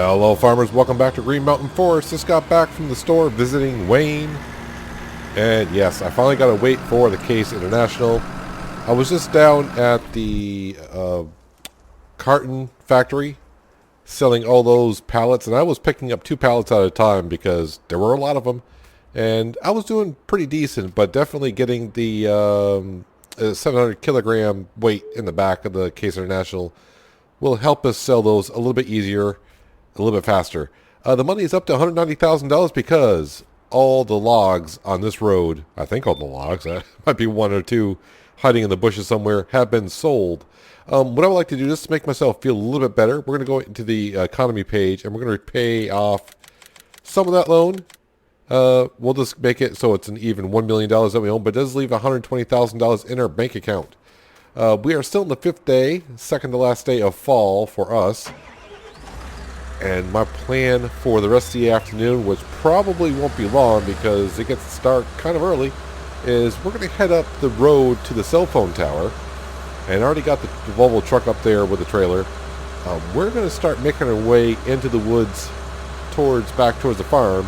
Hello farmers, welcome back to Green Mountain Forest. Just got back from the store visiting Wayne. And yes, I finally got to wait for the Case International. I was just down at the carton factory selling all those pallets. And I was picking up 2 pallets at a time because there were a lot of them. And I was doing pretty decent, but definitely getting the 700 kilogram weight in the back of the Case International will help us sell those a little bit easier, a little bit faster. The money is up to $190,000 because all the logs on this road, I think all the logs, might be 1 or 2 hiding in the bushes somewhere, have been sold. What I would like to do, just to make myself feel a little bit better, we're going to go into the economy page and we're going to pay off some of that loan. We'll just make it so it's an even $1 million that we own, but it does leave $120,000 in our bank account. We are still in the 5th day, second to last day of fall for us. And my plan for the rest of the afternoon, which probably won't be long because it gets to start kind of early, is we're going to head up the road to the cell phone tower. And I already got the Volvo truck up there with the trailer. We're going to start making our way into the woods back towards the farm.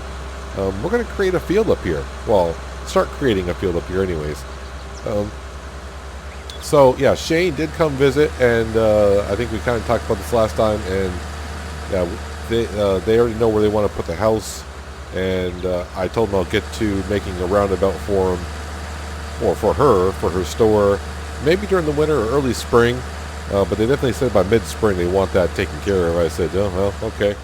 We're going to create a field up here. Well, start creating a field up here anyways. So yeah, Shane did come visit, and I think we kind of talked about this last time, and yeah, they already know where they want to put the house, and I told them I'll get to making a roundabout for them, or for her store, maybe during the winter or early spring, but they definitely said by mid-spring they want that taken care of. I said, oh, well, okay,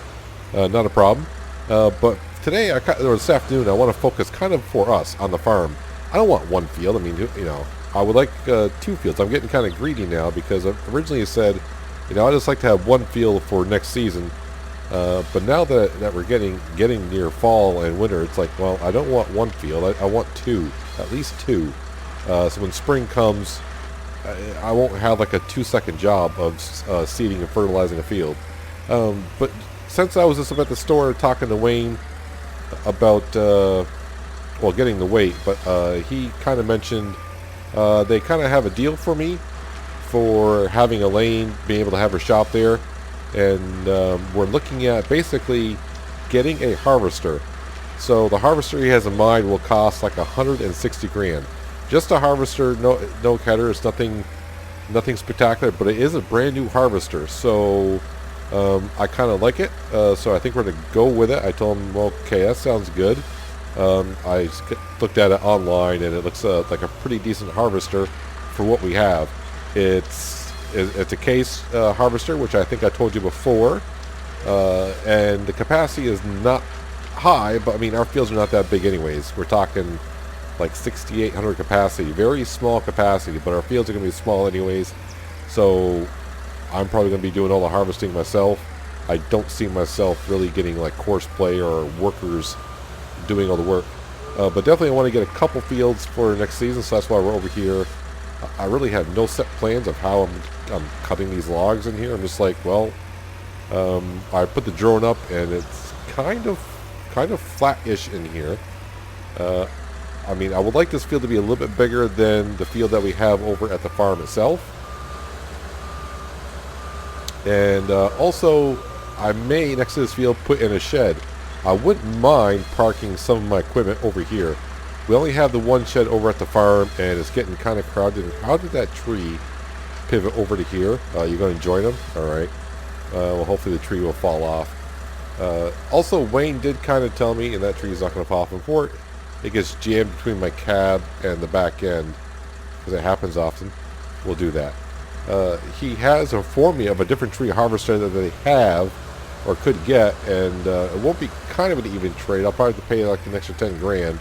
not a problem. But today, or this afternoon, I want to focus kind of for us on the farm. I don't want one field. I mean, you know, I would like 2 fields. I'm getting kind of greedy now because originally I said, you know, I just like to have 1 field for next season. But now that we're getting near fall and winter, it's like, well, I don't want 1 field. I want 2, at least 2. So when spring comes, I won't have like a 2-second job of seeding and fertilizing a field. But since I was just up at the store talking to Wayne about, well, getting the weight, but he kind of mentioned they kind of have a deal for me for having Elaine being able to have her shop there, and we're looking at basically getting a harvester. So the harvester he has in mind will cost like 160 grand. Just a harvester, no header. It's nothing spectacular, but it is a brand new harvester. So I kind of like it. So I think we're gonna go with it. I told him, well, okay, that sounds good. I looked at it online, and it looks like a pretty decent harvester for what we have. It's a Case harvester, which I think I told you before, and the capacity is not high, but I mean our fields are not that big anyways. We're talking like 6,800 capacity, very small capacity, but our fields are going to be small anyways, so I'm probably going to be doing all the harvesting myself. I don't see myself really getting like course play or workers doing all the work, but definitely I want to get a couple fields for next season, so that's why we're over here. I really have no set plans of how I'm cutting these logs in here. I'm just like, well, I put the drone up and it's kind of flat-ish in here. I mean, I would like this field to be a little bit bigger than the field that we have over at the farm itself. And also, I may, next to this field, put in a shed. I wouldn't mind parking some of my equipment over here. We only have the 1 shed over at the farm, and it's getting kind of crowded. How did that tree pivot over to here? You're going to join them? All right. Well, hopefully the tree will fall off. Also, Wayne did kind of tell me, and that tree is not going to fall off before it gets jammed between my cab and the back end, because it happens often. We'll do that. He has informed me of a different tree harvester that they have or could get, and it won't be kind of an even trade. I'll probably have to pay like an extra 10 grand.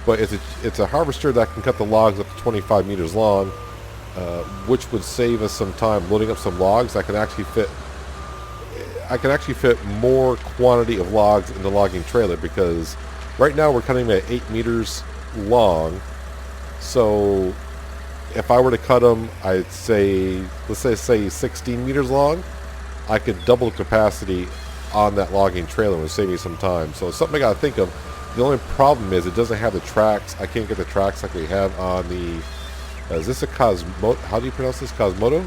But it's a harvester that can cut the logs up to 25 meters long, which would save us some time loading up some logs. I can actually fit more quantity of logs in the logging trailer, because right now we're cutting them at 8 meters long. So if I were to cut them, I'd say, let's say 16 meters long, I could double the capacity on that logging trailer, and it would save me some time. So it's something I got to think of. The only problem is it doesn't have the tracks. I can't get the tracks like we have on the... is this a Cosmo... How do you pronounce this? Komodo?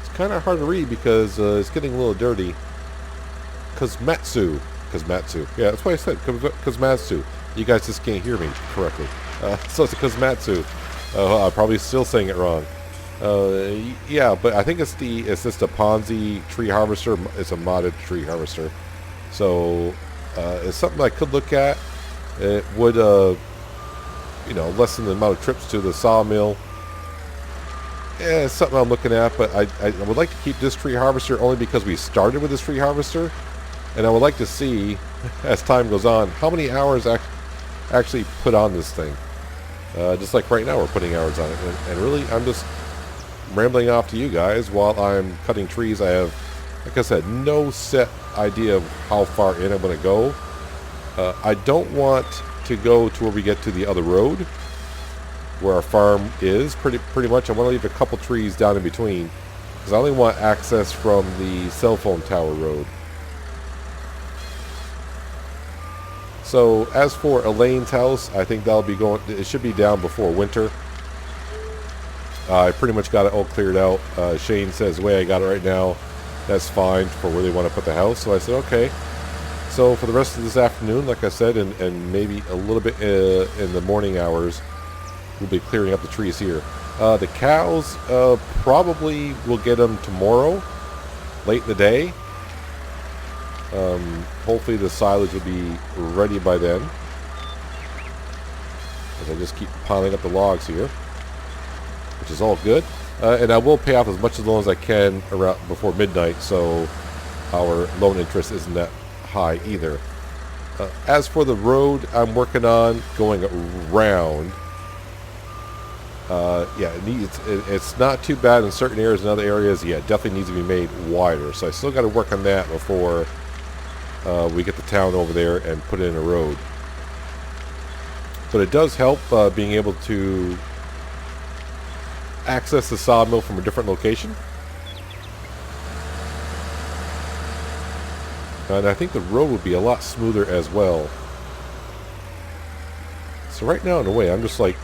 It's kind of hard to read because it's getting a little dirty. Kazmatsu. Yeah, that's what I said. Kazmatsu. You guys just can't hear me correctly. So it's a Kazmatsu. I'm probably still saying it wrong. Yeah, but I think it's just a Ponzi tree harvester. It's a modded tree harvester. So it's something I could look at. It would, lessen the amount of trips to the sawmill. Yeah, it's something I'm looking at, but I would like to keep this tree harvester only because we started with this tree harvester. And I would like to see, as time goes on, how many hours actually put on this thing. Just like right now we're putting hours on it. And really, I'm just rambling off to you guys while I'm cutting trees. I have, like I said, no set idea of how far in I'm going to go. I don't want to go to where we get to the other road, where our farm is, pretty much. I want to leave a couple trees down in between, because I only want access from the cell phone tower road. So as for Elaine's house, I think that'll be going, it should be down before winter. I pretty much got it all cleared out. Shane says, the way I got it right now, that's fine for where they want to put the house. So I said, okay. So for the rest of this afternoon, like I said, and maybe a little bit in the morning hours, we'll be clearing up the trees here. The cows, probably we'll get them tomorrow, late in the day. Hopefully the silage will be ready by then. As I just keep piling up the logs here, which is all good. And I will pay off as much of the loans as I can around before midnight, so our loan interest isn't that high either. As for the road I'm working on going around, yeah, it's not too bad in certain areas. In other areas, yeah, it definitely needs to be made wider. So I still got to work on that before we get the town over there and put in a road. But it does help being able to access the sawmill from a different location. And I think the road would be a lot smoother as well. So right now, in a way, I'm just like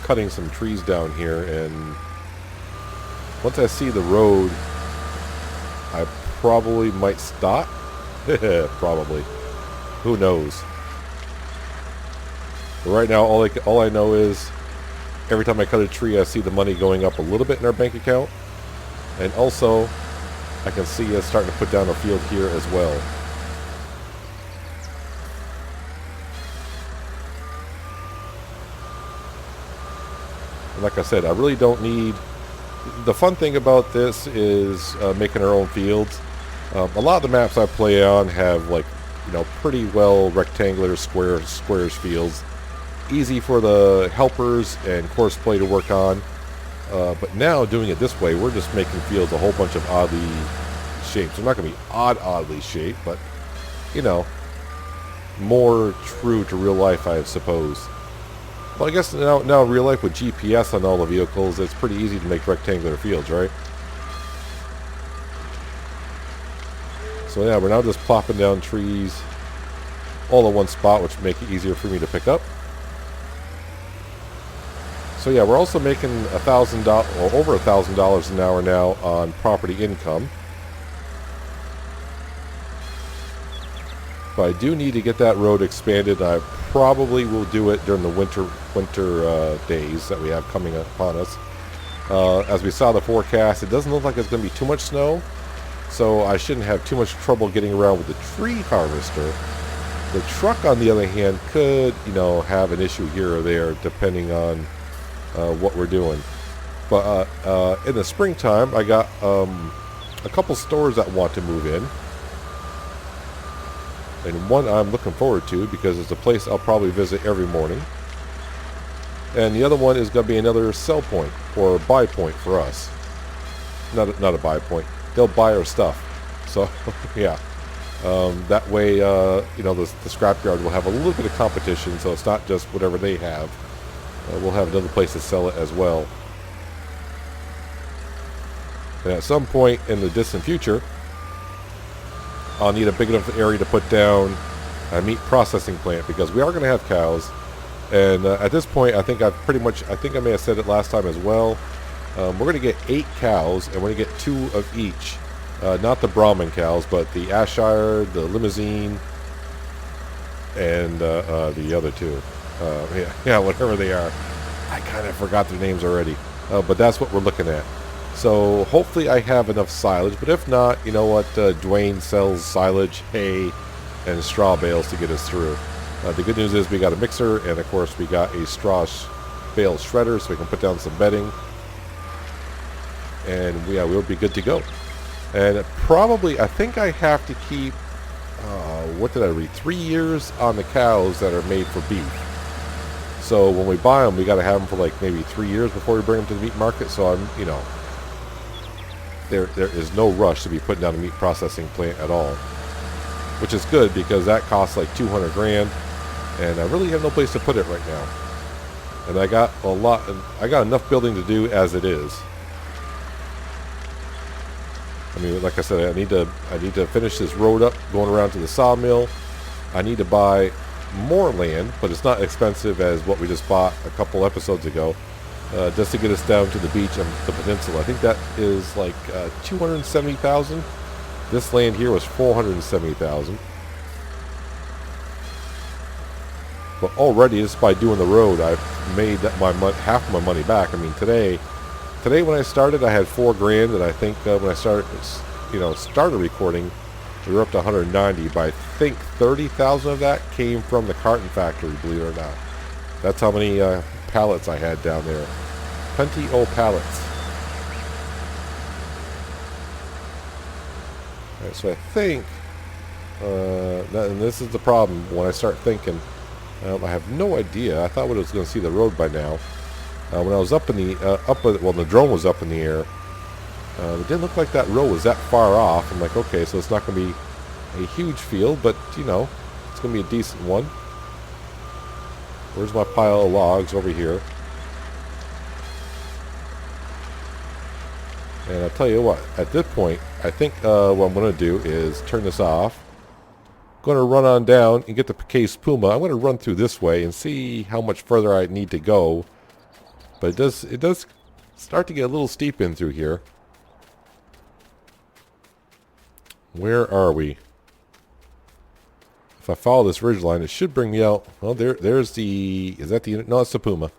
cutting some trees down here, and once I see the road, I probably might stop. Probably. Who knows? But right now, all I know is every time I cut a tree, I see the money going up a little bit in our bank account. And also, I can see us starting to put down a field here as well. And like I said, I really don't need... The fun thing about this is making our own fields. A lot of the maps I play on have, like, pretty well rectangular squares fields. Easy for the helpers and course play to work on. But now, doing it this way, we're just making fields a whole bunch of oddly shaped. They're not going to be oddly shaped, but, more true to real life, I suppose. Well, I guess now in real life with GPS on all the vehicles, it's pretty easy to make rectangular fields, right? So yeah, we're now just plopping down trees all in one spot, which make it easier for me to pick up. So yeah, we're also making $1,000 or over $1,000 an hour now on property income. But I do need to get that road expanded. I probably will do it during the winter days that we have coming upon us. As we saw the forecast, it doesn't look like it's going to be too much snow, so I shouldn't have too much trouble getting around with the tree harvester. The truck, on the other hand, could, have an issue here or there depending on what we're doing. But in the springtime, I got a couple stores that want to move in. And one I'm looking forward to because it's a place I'll probably visit every morning. And the other one is going to be another sell point or buy point for us. Not a buy point. They'll buy our stuff. So, yeah. That way, the scrapyard will have a little bit of competition, so it's not just whatever they have. We'll have another place to sell it as well. And at some point in the distant future, I'll need a big enough area to put down a meat processing plant, because we are going to have cows. And at this point, I think I may have said it last time as well. We're going to get 8 cows, and we're going to get 2 of each. Not the Brahman cows, but the Ayrshire, the Limousine, and the other 2. Yeah, whatever they are. I kind of forgot their names already. But that's what we're looking at. So hopefully I have enough silage. But if not, you know what? Dwayne sells silage, hay, and straw bales to get us through. The good news is we got a mixer, and of course we got a straw bale shredder, so we can put down some bedding. And yeah, we'll be good to go. And probably, I think I have to keep, what did I read? 3 years on the cows that are made for beef. So when we buy them, we got to have them for like maybe 3 years before we bring them to the meat market. So I'm, you know, there is no rush to be putting down a meat processing plant at all, which is good because that costs like 200 grand, and I really have no place to put it right now. And I got enough building to do as it is. I mean, like I said, I need to finish this road up going around to the sawmill. I need to buy more land, but it's not expensive as what we just bought a couple episodes ago, just to get us down to the beach and the peninsula. I think that is like $270,000. This land here was $470,000. But already, just by doing the road, I've made half of my money back. I mean, today when I started, I had $4 grand, and I think when I started recording, we were up to 190. But I think 30,000 of that came from the carton factory, believe it or not. That's how many pallets I had down there. Plenty old pallets. All right, so I think, and this is the problem when I start thinking. I have no idea. I thought I was going to see the road by now. When I was up in the the drone was up in the air. It didn't look like that road was that far off. I'm like, okay, so it's not going to be a huge field, but you know, it's going to be a decent one. Where's my pile of logs? Over here. And I'll tell you what, at this point, I think what I'm going to do is turn this off. Going to run on down and get the Case Puma. I'm going to run through this way and see how much further I need to go. But it does start to get a little steep in through here. Where are we? If I follow this ridge line, it should bring me out. Well, there's the... Is that the... No, it's the Puma.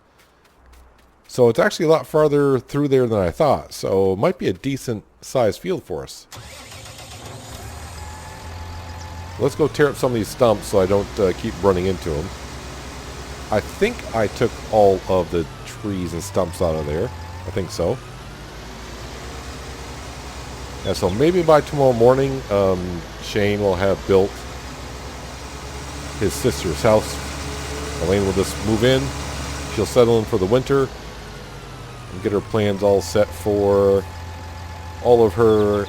So it's actually a lot farther through there than I thought. So it might be a decent sized field for us. Let's go tear up some of these stumps so I don't keep running into them. I think I took all of the trees and stumps out of there. I think so. Yeah, so maybe by tomorrow morning, Shane will have built his sister's house. Elaine will just move in. She'll settle in for the winter and get her plans all set for all of her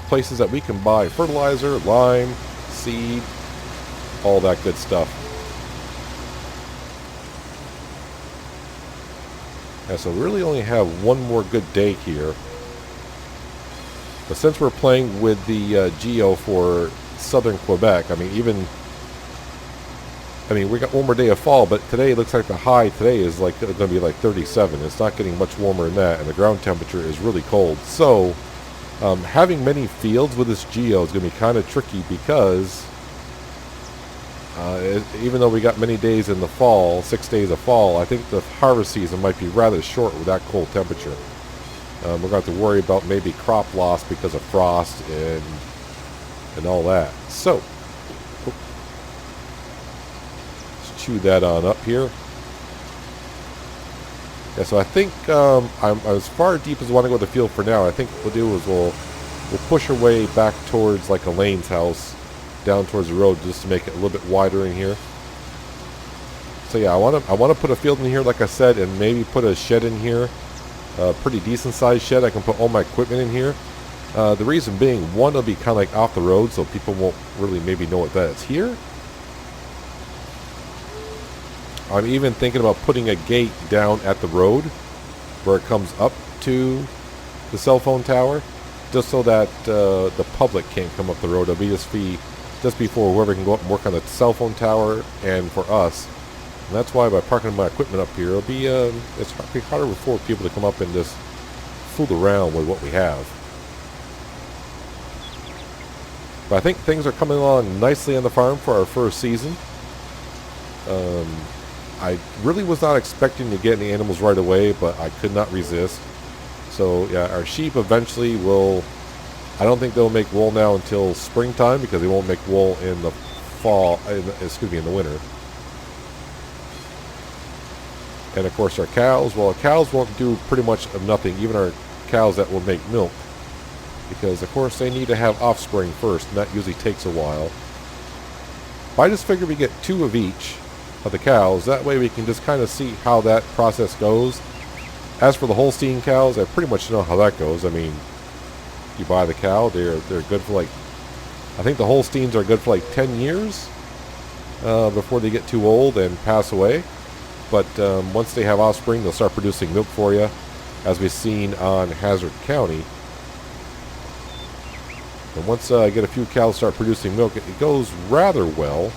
places that we can buy fertilizer, lime, seed, all that good stuff. Yeah, so we really only have one more good day here. But since we're playing with the geo for southern Quebec, I mean, we got one more day of fall, but today it looks like the high today is like going to be like 37. It's not getting much warmer than that, and the ground temperature is really cold. So having many fields with this geo is going to be kind of tricky because even though we got many days in the fall, 6 days of fall, I think the harvest season might be rather short with that cold temperature. We're going to have to worry about maybe crop loss because of frost and all that. So let's chew that on up here. Yeah, so I think I'm as far deep as I want to go to the field for now. I think what we'll do is we'll push our way back towards like Elaine's house, down towards the road, just to make it a little bit wider in here. So yeah, I want to put a field in here, like I said, and maybe put a shed in here, a pretty decent sized shed. I can put all my equipment in here. The reason being, one, it'll be kind of like off the road, so people won't really maybe know what that is here. I'm even thinking about putting a gate down at the road where it comes up to the cell phone tower, just so that the public can't come up the road. It'll be just before whoever can go up and work on the cell phone tower and for us. And that's why by parking my equipment up here, it's be harder for people to come up and just fool around with what we have. But I think things are coming along nicely on the farm for our first season. I really was not expecting to get any animals right away, but I could not resist. So yeah, our sheep eventually will, I don't think they'll make wool now until springtime, because they won't make wool in the fall, in the winter. And of course our cows, well, our cows won't do pretty much of nothing, even our cows that will make milk. Because of course they need to have offspring first, and that usually takes a while. But I just figured we get 2 of each of the cows. That way we can just kind of see how that process goes. As for the Holstein cows, I pretty much know how that goes. I mean, you buy the cow, they're good for like, I think the Holsteins are good for like 10 years before they get too old and pass away. But once they have offspring, they'll start producing milk for you, as we've seen on Hazard County. And once I get a few cows start producing milk, it goes rather well.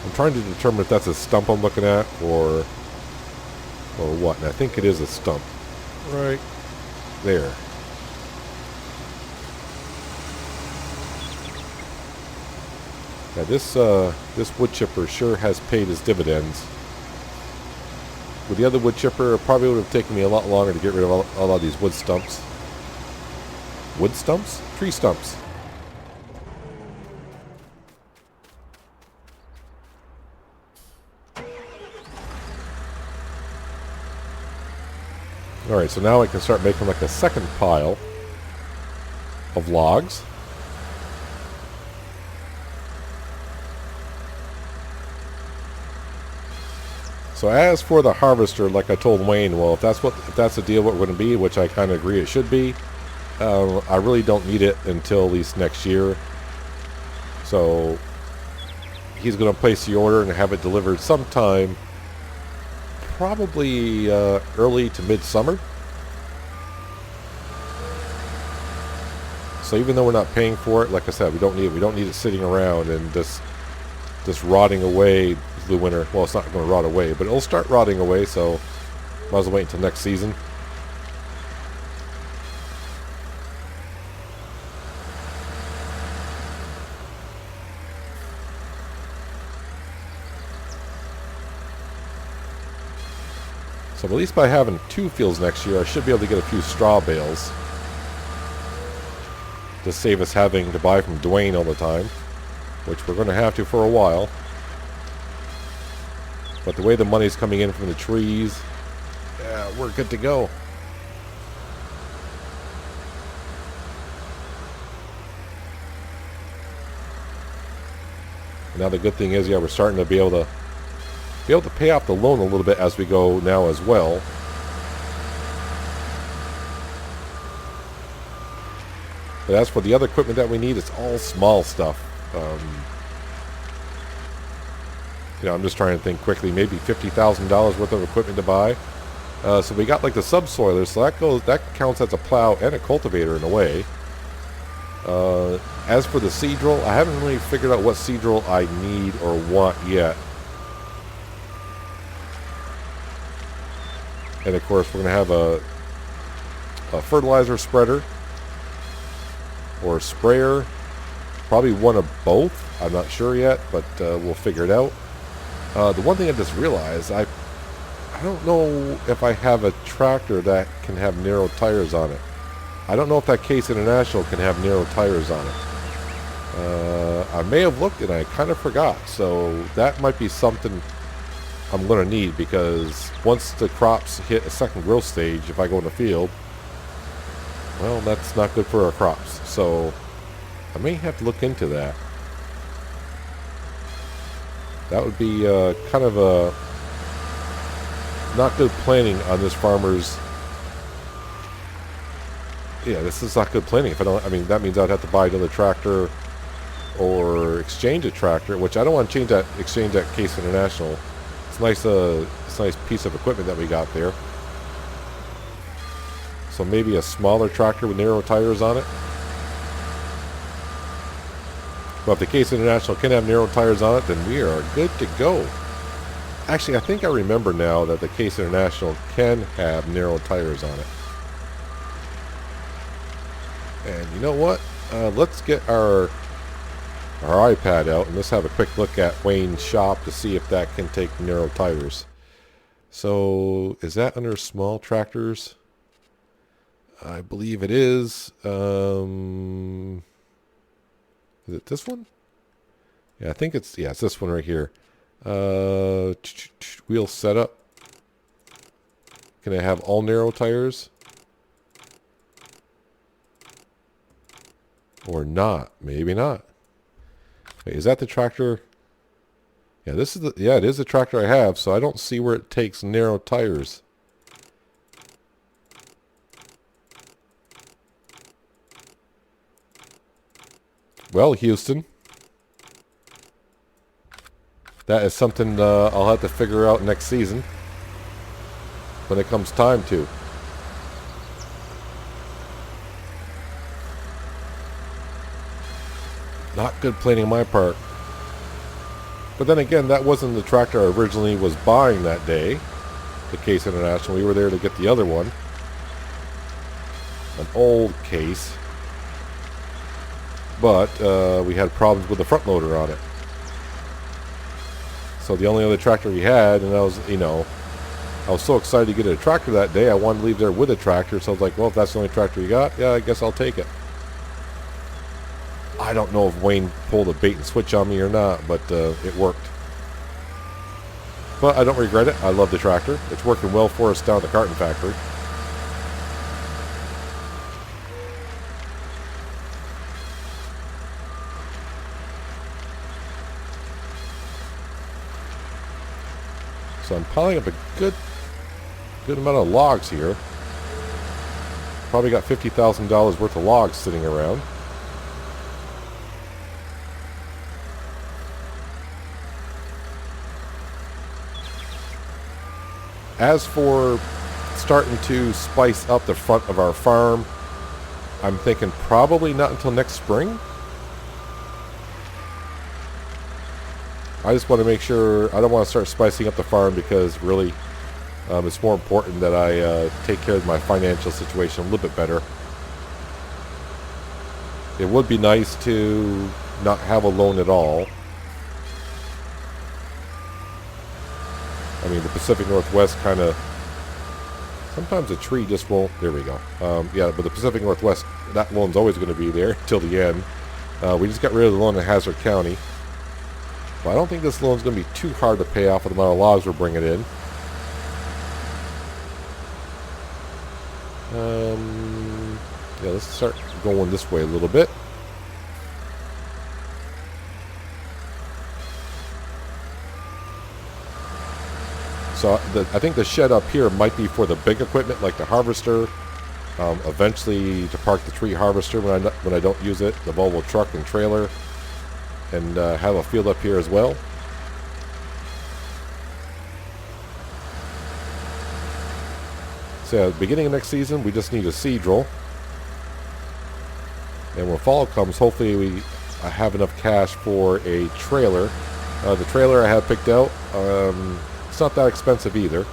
I'm trying to determine if that's a stump I'm looking at or what. And I think it is a stump. Right there. Yeah, this wood chipper sure has paid his dividends. With the other wood chipper, it probably would have taken me a lot longer to get rid of all of these wood stumps. Wood stumps? Tree stumps. Alright, so now I can start making like a second pile of logs. So as for the harvester, like I told Wayne, well, if that's the deal what we're going to be, which I kind of agree it should be, I really don't need it until at least next year. So he's going to place the order and have it delivered sometime, probably early to midsummer. So even though we're not paying for it, like I said, we don't need it sitting around and just rotting away through the winter. Well, it's not going to rot away, but it'll start rotting away, so might as well wait until next season. So at least by having 2 fields next year, I should be able to get a few straw bales to save us having to buy from Dwayne all the time, which we're going to have to for a while. But the way the money's coming in from the trees, yeah, we're good to go. And now the good thing is, yeah, we're starting to be able to pay off the loan a little bit as we go now as well. But as for the other equipment that we need, it's all small stuff. I'm just trying to think quickly. Maybe $50,000 worth of equipment to buy. So we got like the subsoiler, so that counts as a plow and a cultivator in a way. As for the seed drill, I haven't really figured out what seed drill I need or want yet. And of course, we're going to have a fertilizer spreader or a sprayer. Probably one of both. I'm not sure yet, but we'll figure it out. The one thing I just realized, I don't know if I have a tractor that can have narrow tires on it. I don't know if that Case International can have narrow tires on it. I may have looked and I kind of forgot, so that might be something I'm going to need, because once the crops hit a second growth stage, if I go in the field, well, that's not good for our crops. So I may have to look into that. That would be kind of a not good planning on this farmer's. Yeah, this is not good planning. If I don't, I mean, that means I'd have to buy another tractor or exchange a tractor, which I don't want to exchange that Case International. It's nice. It's a nice piece of equipment that we got there. So maybe a smaller tractor with narrow tires on it. But if the Case International can have narrow tires on it, then we are good to go. Actually, I think I remember now that the Case International can have narrow tires on it. And you know what? Let's get our iPad out and let's have a quick look at Wayne's shop to see if that can take narrow tires. So, is that under small tractors? I believe it is. Is it this one? Yeah, I think it's this one right here. Wheel setup. Can I have all narrow tires? Or not? Maybe not. Wait, is that the tractor? Yeah, this is it is the tractor I have, so I don't see where it takes narrow tires. Well, Houston, that is something I'll have to figure out next season when it comes time to. Not good planning on my part. But then again, that wasn't the tractor I originally was buying that day. The Case International. We were there to get the other one. An old Case. But we had problems with the front loader on it. So the only other tractor we had, and I was so excited to get a tractor that day, I wanted to leave there with a tractor. So I was like, well, if that's the only tractor you got, yeah, I guess I'll take it. I don't know if Wayne pulled a bait and switch on me or not, but it worked. But I don't regret it. I love the tractor. It's working well for us down at the carton factory. So I'm piling up a good amount of logs here. Probably got $50,000 worth of logs sitting around. As for starting to spice up the front of our farm, I'm thinking probably not until next spring. I just want to make sure, I don't want to start spicing up the farm because really it's more important that I take care of my financial situation a little bit better. It would be nice to not have a loan at all. I mean, the Pacific Northwest kind of, sometimes a tree just won't, there we go. Yeah, but the Pacific Northwest, that loan's always going to be there until the end. We just got rid of the loan in Hazard County. But I don't think this loan's going to be too hard to pay off with the amount of logs we're bringing in. Yeah, let's start going this way a little bit. So I think the shed up here might be for the big equipment like the harvester. Eventually to park the tree harvester when I don't use it, the Volvo truck and trailer, and have a field up here as well. So at the beginning of next season, we just need a seed drill. And when fall comes, hopefully I have enough cash for a trailer. The trailer I have picked out, it's not that expensive either.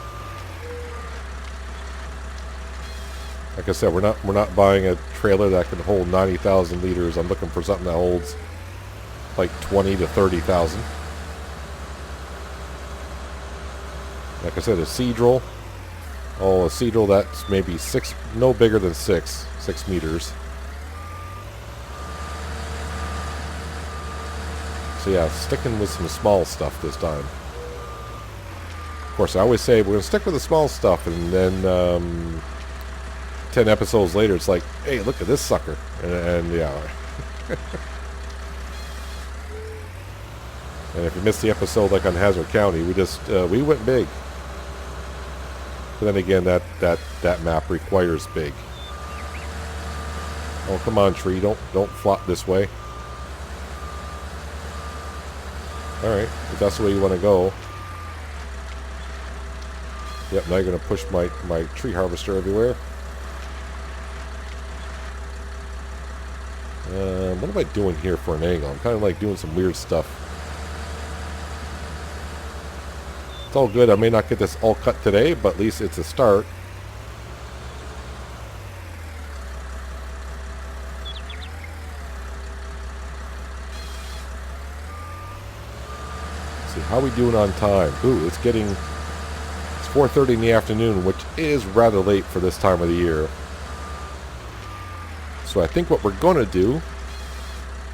Like I said, we're not buying a trailer that can hold 90,000 liters. I'm looking for something that holds like 20 to 30,000. Like I said, a seed drill. Oh, a seed drill that's maybe no bigger than 6 meters. So yeah, sticking with some small stuff this time. Of course, I always say we're going to stick with the small stuff, and then 10 episodes later, it's like, hey, look at this sucker. And yeah. And if you missed the episode like on Hazard County, we went big. But then again, that map requires big. Oh, come on, tree. Don't flop this way. Alright, if that's the way you want to go. Yep, now you're going to push my tree harvester everywhere. What am I doing here for an angle? I'm kind of like doing some weird stuff. It's all good. I may not get this all cut today, but at least it's a start. Let's see, how are we doing on time? Ooh, it's 4:30 in the afternoon, which is rather late for this time of the year. So I think what we're going to do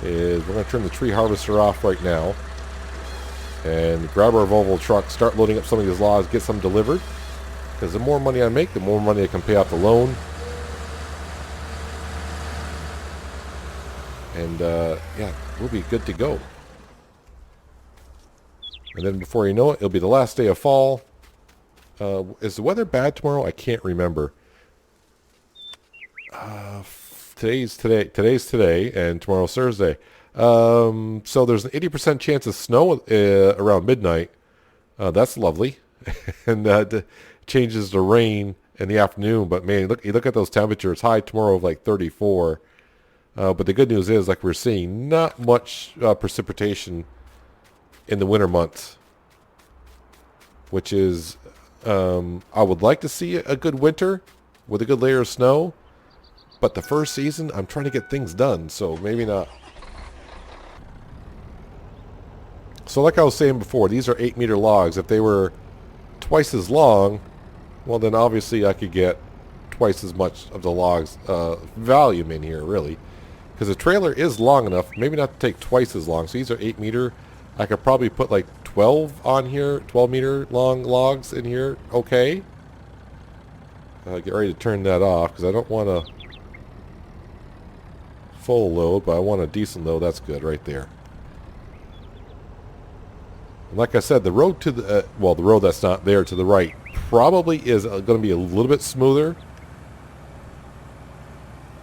is we're going to turn the tree harvester off right now and grab our Volvo truck, start loading up some of these logs, get some delivered. Because the more money I make, the more money I can pay off the loan. And yeah, we'll be good to go. And then before you know it, it'll be the last day of fall. Is the weather bad tomorrow? I can't remember. Today's today, and tomorrow's Thursday. So there's an 80% chance of snow around midnight. That's lovely. And changes to rain in the afternoon. But man, you look at those temperatures. High tomorrow of like 34. But the good news is, like we're seeing, not much precipitation in the winter months. Which is, I would like to see a good winter with a good layer of snow. But the first season, I'm trying to get things done, so maybe not. So like I was saying before, these are 8-meter logs. If they were twice as long, well then obviously I could get twice as much of the logs volume in here, really. Because the trailer is long enough, maybe not to take twice as long. So these are 8-meter. I could probably put like 12 on here, 12-meter long logs in here. Okay. Get ready to turn that off because I don't want to full load, but I want a decent load. That's good right there. And like I said, the road to the the road that's not there to the right probably is going to be a little bit smoother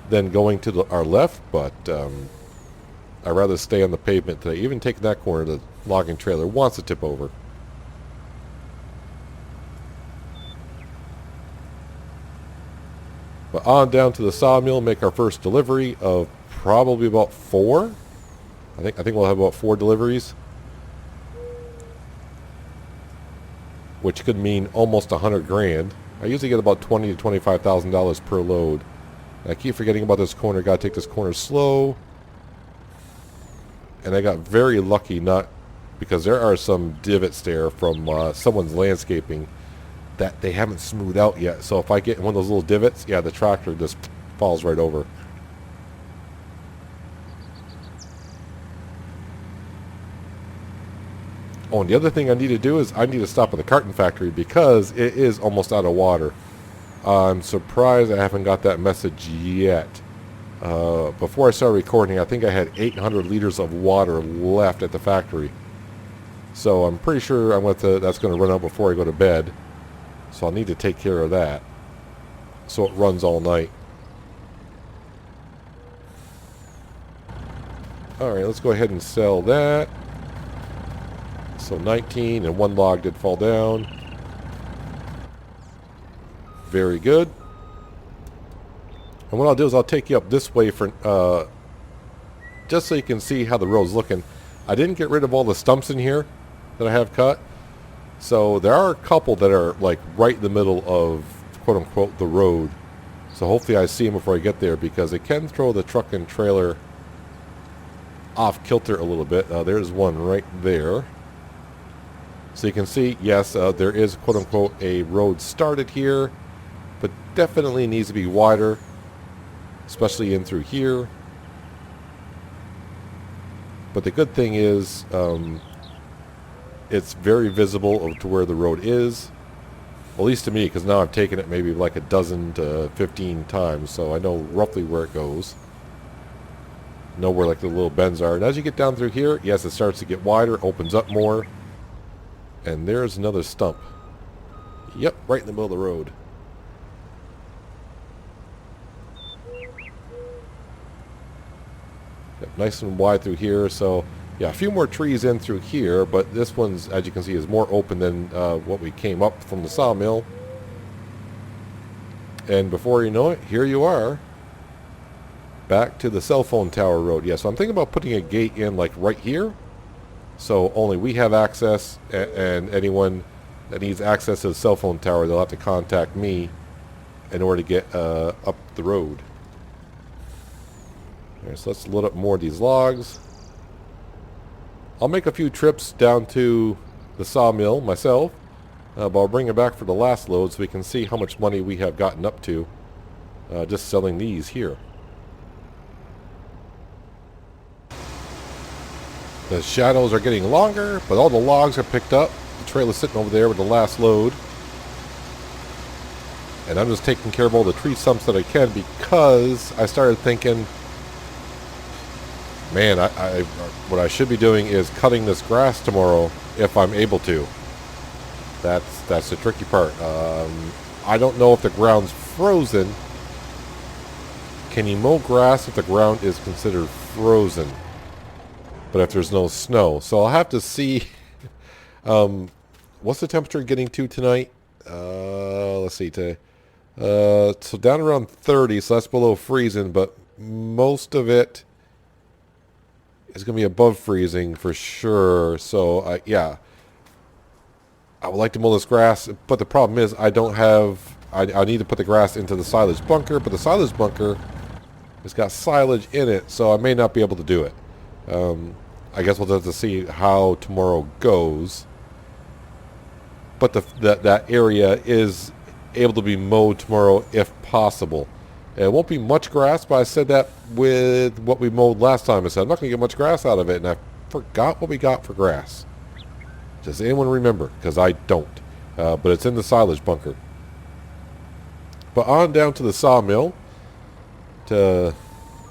than going to our left, but I'd rather stay on the pavement today. Even taking that corner, the logging trailer wants to tip over. But on down to the sawmill, make our first delivery of probably about 4. I think we'll have about 4 deliveries, which could mean almost $100,000. I usually get about $20,000 to $25,000 per load. And I keep forgetting about this corner. Got to take this corner slow. And I got very lucky, not because there are some divots there from someone's landscaping that they haven't smoothed out yet. So if I get in one of those little divots, yeah, the tractor just falls right over. Oh, and the other thing I need to do is I need to stop at the carton factory because it is almost out of water. I'm surprised I haven't got that message yet. Before I started recording, I think I had 800 liters of water left at the factory. So I'm pretty sure that's going to run out before I go to bed. So I'll need to take care of that so it runs all night. Alright, let's go ahead and sell that. So 19, and 1 log did fall down. Very good. And what I'll do is I'll take you up this way for just so you can see how the road's looking. I didn't get rid of all the stumps in here that I have cut. So there are a couple that are like right in the middle of quote unquote the road. So hopefully I see them before I get there because it can throw the truck and trailer off kilter a little bit. There's one right there. So you can see, yes, there is quote unquote a road started here, but definitely needs to be wider, especially in through here. But the good thing is it's very visible to where the road is, at least to me, because now I've taken it maybe like a dozen to 15 times, so I know roughly where it goes. Know where like the little bends are. And as you get down through here, yes, it starts to get wider, opens up more. And there's another stump. Yep, right in the middle of the road. Yep, nice and wide through here. So, yeah, a few more trees in through here, but this one's, as you can see, is more open than what we came up from the sawmill. And before you know it, here you are. Back to the cell phone tower road. Yeah, so I'm thinking about putting a gate in like right here. So only we have access, and anyone that needs access to the cell phone tower, they'll have to contact me in order to get up the road. Alright, so let's load up more of these logs. I'll make a few trips down to the sawmill myself, but I'll bring it back for the last load so we can see how much money we have gotten up to just selling these here. The shadows are getting longer, but all the logs are picked up. The trailer's sitting over there with the last load. And I'm just taking care of all the tree stumps that I can, because I started thinking, man, what I should be doing is cutting this grass tomorrow if I'm able to. That's the tricky part. I don't know if the ground's frozen. Can you mow grass if the ground is considered frozen? But if there's no snow. So I'll have to see. What's the temperature getting to tonight? Let's see. So down around 30, so that's below freezing, but most of it is going to be above freezing for sure. So, yeah. I would like to mow this grass, but the problem is I don't have... I need to put the grass into the silage bunker, but the silage bunker has got silage in it, so I may not be able to do it. I guess we'll have to see how tomorrow goes. But that area is able to be mowed tomorrow if possible. It won't be much grass, but I said that with what we mowed last time. I said I'm not going to get much grass out of it, and I forgot what we got for grass. Does anyone remember? Because I don't. But it's in the silage bunker. But on down to the sawmill to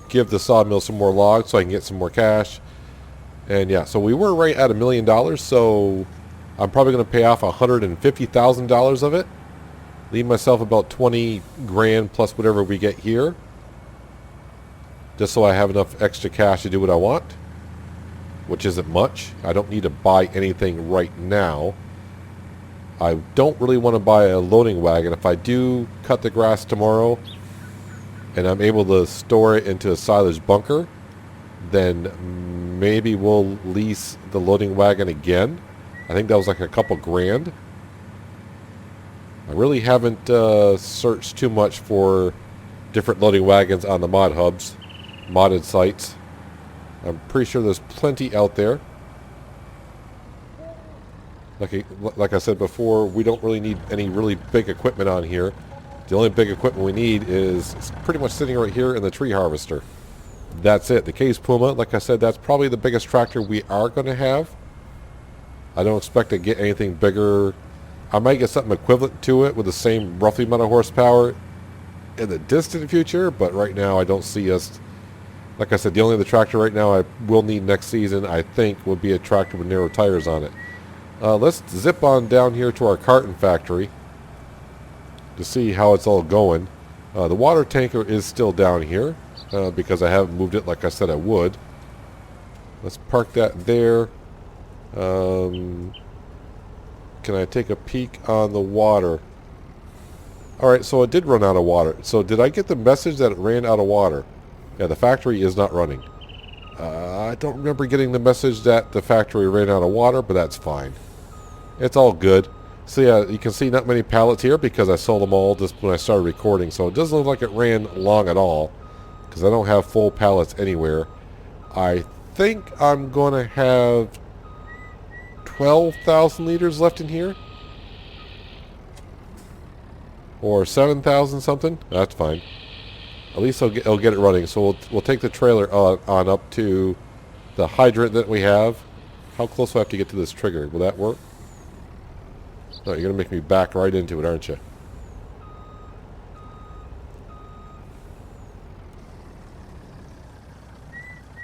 give the sawmill some more logs so I can get some more cash. And yeah, so we were right at $1 million, so I'm probably going to pay off $150,000 of it. Leave myself about 20 grand plus whatever we get here. Just so I have enough extra cash to do what I want. Which isn't much. I don't need to buy anything right now. I don't really want to buy a loading wagon. If I do cut the grass tomorrow and I'm able to store it into a silage bunker, then maybe we'll lease the loading wagon again. I think that was like a couple grand. I really haven't searched too much for different loading wagons on the mod hubs, modded sites. I'm pretty sure there's plenty out there. Like I said before, we don't really need any really big equipment on here. The only big equipment we need is pretty much sitting right here in the tree harvester. That's it. The Case Puma, like I said, that's probably the biggest tractor we are going to have. I don't expect to get anything bigger. I might get something equivalent to it with the same roughly amount of horsepower in the distant future, but right now I don't see us... Like I said, the only other tractor right now I will need next season, I think, would be a tractor with narrow tires on it. Let's zip on down here to our carton factory to see how it's all going. The water tanker is still down here because I haven't moved it like I said I would. Let's park that there. Can I take a peek on the water? Alright, so it did run out of water. So did I get the message that it ran out of water? Yeah, the factory is not running. I don't remember getting the message that the factory ran out of water, but that's fine. It's all good. So yeah, you can see not many pallets here because I sold them all just when I started recording. So it doesn't look like it ran long at all because I don't have full pallets anywhere. I think I'm going to have 12,000 liters left in here. Or 7,000 something. That's fine. At least I'll get it running. So we'll take the trailer on up to the hydrant that we have. How close do I have to get to this trigger? Will that work? No, you're going to make me back right into it, aren't you?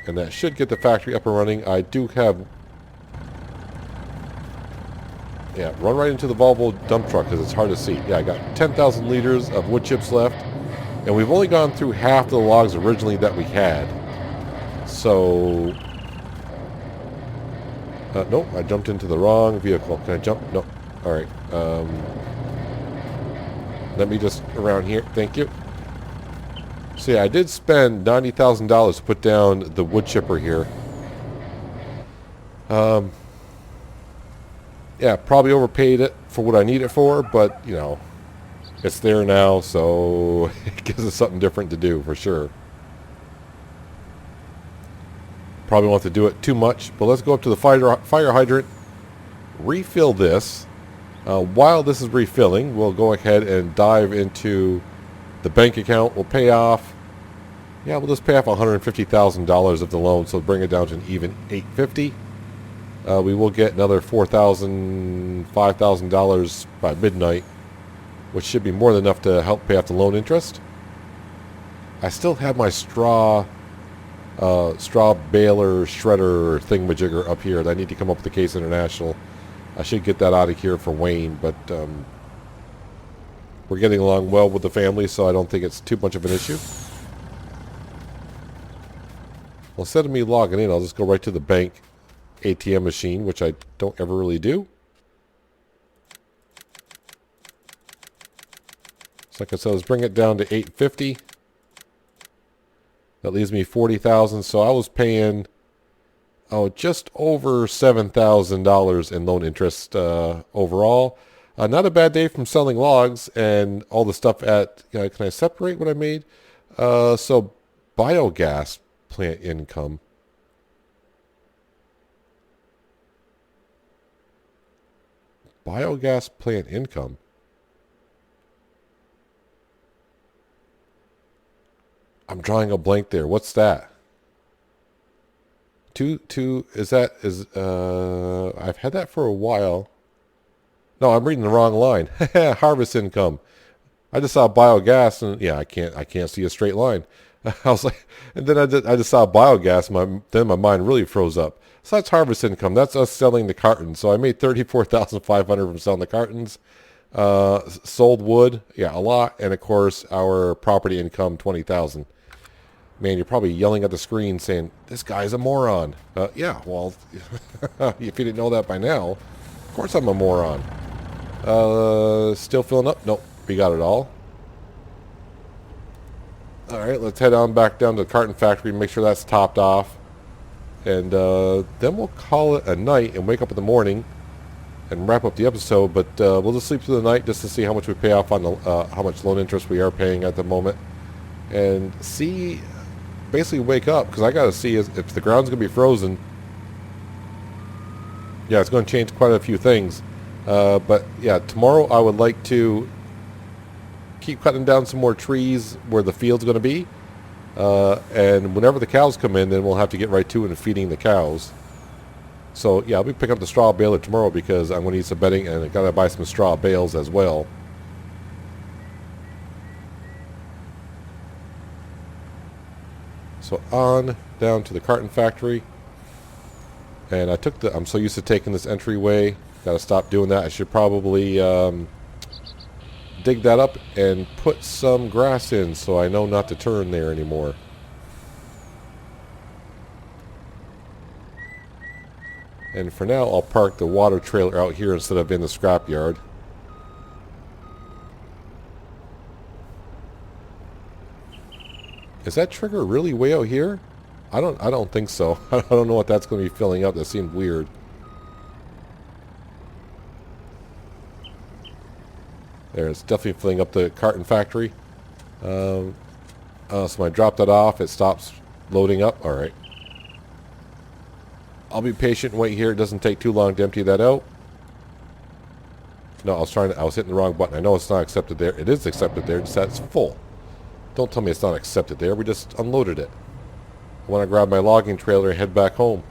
And that should get the factory up and running. I do have... Yeah, run right into the Volvo dump truck because it's hard to see. Yeah, I got 10,000 liters of wood chips left. And we've only gone through half the logs originally that we had. So... nope, I jumped into the wrong vehicle. Can I jump? Nope. Alright. Let me just around here. Thank you. So yeah, I did spend $90,000 to put down the wood chipper here. Yeah, probably overpaid it for what I need it for, but, you know, it's there now, so it gives us something different to do, for sure. Probably won't have to do it too much, but let's go up to the fire hydrant, refill this. While this is refilling, we'll go ahead and dive into the bank account. We'll pay off, yeah, we'll just pay off $150,000 of the loan, so bring it down to an even $850. We will get another $4,000, $5,000 by midnight, which should be more than enough to help pay off the loan interest. I still have my straw baler shredder thingamajigger up here that I need to come up with the Case International. I should get that out of here for Wayne, but we're getting along well with the family, so I don't think it's too much of an issue. Well, instead of me logging in, I'll just go right to the bank ATM machine, which I don't ever really do. So like I said, let's bring it down to $850. That leaves me $40,000. So I was paying, just over $7,000 in loan interest overall. Not a bad day from selling logs and all the stuff at. Can I separate what I made? So biogas plant income. Biogas plant income. I'm drawing a blank there. What's that? I've had that for a while. No, I'm reading the wrong line. Harvest income. I just saw biogas and yeah, I can't see a straight line. I was like, and then I just saw biogas. Then my mind really froze up. So that's harvest income. That's us selling the cartons. So I made $34,500 from selling the cartons. Sold wood, yeah, a lot, and of course our property income $20,000. Man, you're probably yelling at the screen saying this guy's a moron. Yeah, well, if you didn't know that by now, of course I'm a moron. Still filling up? Nope, we got it all. All right, let's head on back down to the carton factory and make sure that's topped off. And then we'll call it a night and wake up in the morning and wrap up the episode. But we'll just sleep through the night just to see how much we pay off on the how much loan interest we are paying at the moment, and see, basically wake up, because I got to see if the ground's going to be frozen. Yeah, it's going to change quite a few things. But yeah, tomorrow I would like to keep cutting down some more trees where the field's going to be. And whenever the cows come in, then we'll have to get right to it and feeding the cows. So yeah, I'll be picking up the straw baler tomorrow because I'm going to need some bedding and I got to buy some straw bales as well. So on down to the carton factory. And I'm so used to taking this entryway. Got to stop doing that. I should probably dig that up and put some grass in so I know not to turn there anymore. And for now, I'll park the water trailer out here instead of in the scrapyard. Is that trigger really way out here? I don't think so. I don't know what that's going to be filling up. That seemed weird. There, it's definitely filling up the carton factory. So when I drop that off, it stops loading up. All right. I'll be patient and wait here. It doesn't take too long to empty that out. No, I was hitting the wrong button. I know it's not accepted there. It is accepted there. It says it's full. Don't tell me it's not accepted there. We just unloaded it. I want to grab my logging trailer and head back home.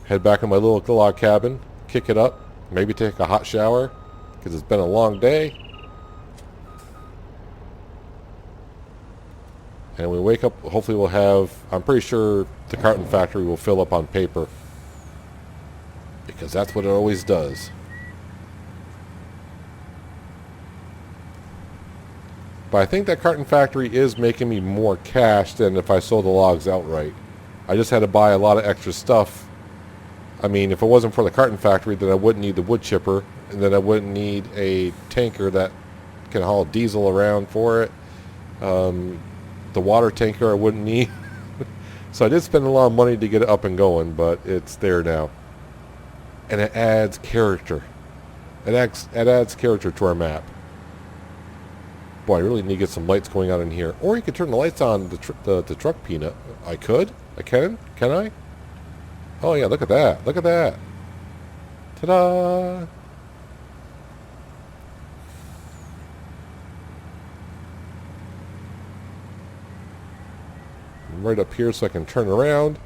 Head back in my little log cabin, kick it up, maybe take a hot shower, because it's been a long day. And when we wake up, hopefully we'll have, I'm pretty sure the carton factory will fill up on paper, because that's what it always does. But I think that carton factory is making me more cash than if I sold the logs outright. I just had to buy a lot of extra stuff. I mean, if it wasn't for the carton factory, then I wouldn't need the wood chipper, and then I wouldn't need a tanker that can haul diesel around for it. The water tanker I wouldn't need. So I did spend a lot of money to get it up and going, but it's there now. and it adds character. It adds character to our map. Boy, I really need to get some lights going on in here. Or you could turn the lights on the truck, Peanut. I could? I can? Can I? Oh yeah, look at that. Look at that. Ta-da! I'm right up here so I can turn around.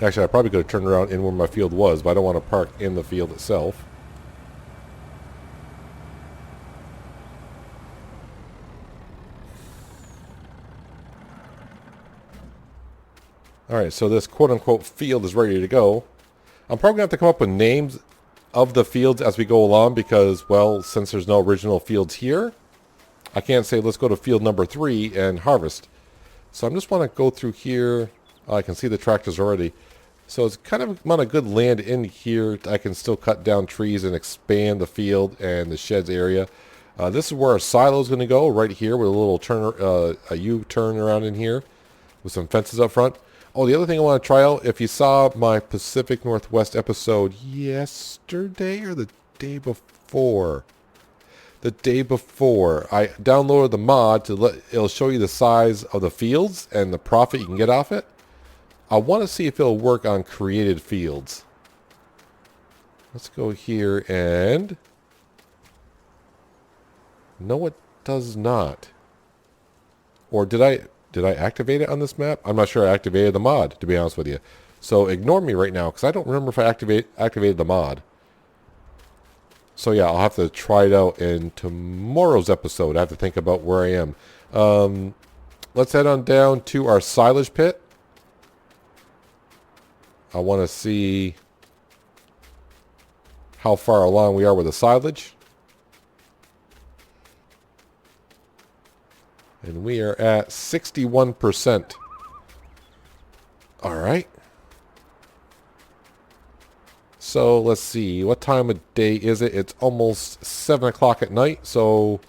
Actually, I probably could have turned around in where my field was, but I don't want to park in the field itself. Alright, so this quote-unquote field is ready to go. I'm probably going to have to come up with names of the fields as we go along because, well, since there's no original fields here, I can't say let's go to field number 3 and harvest. So I just want to go through here. Oh, I can see the tractors already. So it's kind of amount of good land in here. I can still cut down trees and expand the field and the sheds area. This is where our silo is going to go, right here with a little turn, a U-turn around in here with some fences up front. Oh, the other thing I want to try out, if you saw my Pacific Northwest episode yesterday or the day before, I downloaded the mod it'll show you the size of the fields and the profit you can get off it. I want to see if it'll work on created fields. Let's go here and... No, it does not. Or did I activate it on this map? I'm not sure I activated the mod, to be honest with you. So ignore me right now, because I don't remember if I activated the mod. So yeah, I'll have to try it out in tomorrow's episode. I have to think about where I am. Let's head on down to our silage pit. I want to see how far along we are with the silage. And we are at 61%. All right. So let's see. What time of day is it? It's almost 7 o'clock at night. So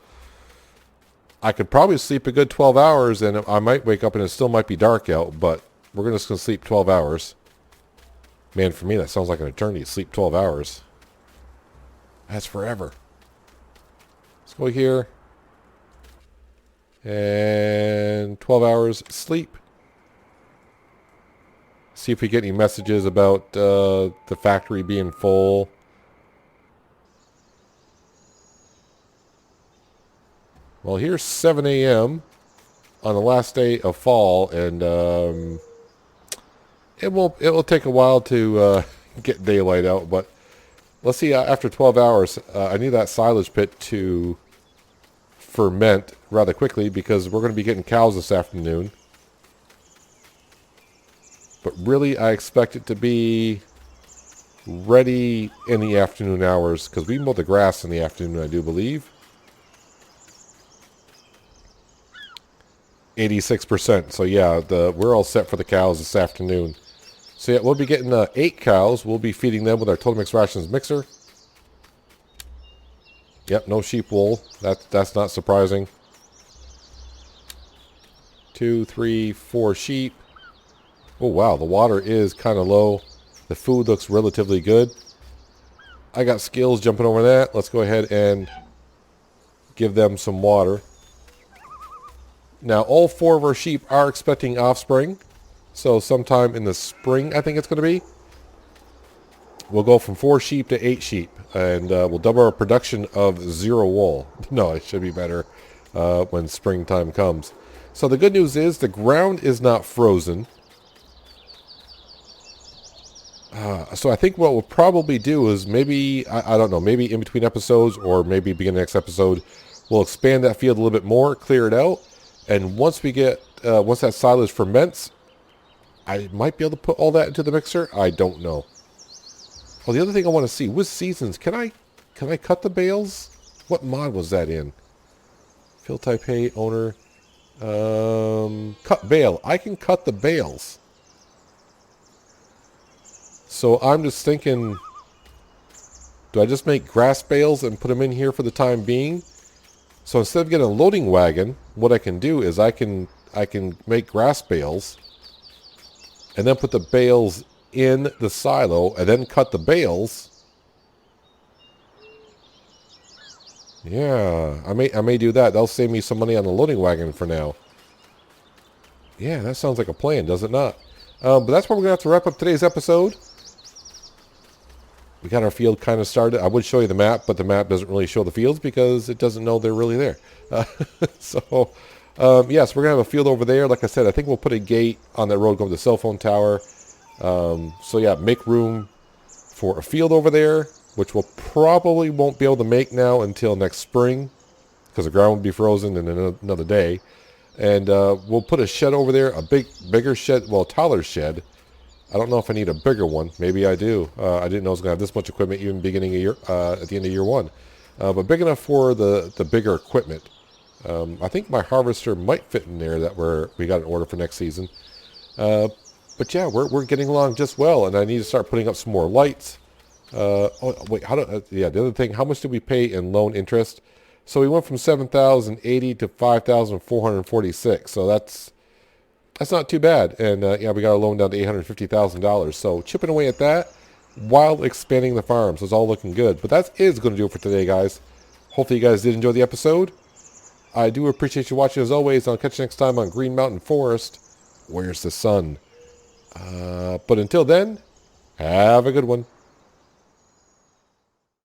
I could probably sleep a good 12 hours. And I might wake up and it still might be dark out. But we're just going to sleep 12 hours. Man, for me, that sounds like an eternity to sleep 12 hours. That's forever. Let's go here. And 12 hours sleep. See if we get any messages about the factory being full. Well, here's 7 a.m. on the last day of fall, and it will take a while to get daylight out. But let's see. After 12 hours, I need that silage pit to ferment rather quickly because we're going to be getting cows this afternoon. But really, I expect it to be ready in the afternoon hours because we mow the grass in the afternoon, I do believe. 86%. So yeah, we're all set for the cows this afternoon. So yeah, we'll be getting 8 cows. We'll be feeding them with our Total Mix Rations mixer. Yep, no sheep wool. That's not surprising. 2, 3, 4 sheep. Oh wow, the water is kind of low. The food looks relatively good. I got skills jumping over that. Let's go ahead and give them some water. Now, all 4 of our sheep are expecting offspring. So sometime in the spring, I think it's going to be. We'll go from 4 sheep to 8 sheep. And we'll double our production of 0 wool. No, it should be better when springtime comes. So the good news is the ground is not frozen. So I think what we'll probably do is maybe, I don't know, maybe in between episodes or maybe beginning next episode, we'll expand that field a little bit more, clear it out. And once we get, once that silage ferments, I might be able to put all that into the mixer. I don't know. Oh, the other thing I want to see with seasons, can I cut the bales? What mod was that in? Field type hay owner. Cut bale. I can cut the bales. So I'm just thinking, do I just make grass bales and put them in here for the time being? So instead of getting a loading wagon, what I can do is I can make grass bales and then put the bales in the silo and then cut the bales. Yeah, I may do that. That'll save me some money on the loading wagon for now. Yeah, that sounds like a plan, does it not? But that's where we're going to have to wrap up today's episode. We got our field kind of started. I would show you the map, but the map doesn't really show the fields because it doesn't know they're really there. Yes, we're going to have a field over there. Like I said, I think we'll put a gate on that road going to the cell phone tower. Yeah, make room for a field over there, which we'll probably won't be able to make now until next spring because the ground will be frozen in another day. And we'll put a shed over there, a bigger shed, well, taller shed. I don't know if I need a bigger one. Maybe I do. I didn't know I was going to have this much equipment even beginning of year, at the end of year one. But big enough for the bigger equipment. I think my harvester might fit in there that we got an order for next season. But yeah, we're getting along just well, and I need to start putting up some more lights. The other thing, how much did we pay in loan interest? So we went from $7,080 to $5,446. So that's not too bad. And we got our loan down to $850,000. So chipping away at that while expanding the farm. So it's all looking good. But that is going to do it for today, guys. Hopefully you guys did enjoy the episode. I do appreciate you watching as always. I'll catch you next time on Green Mountain Forest. Where's the sun? But until then, have a good one.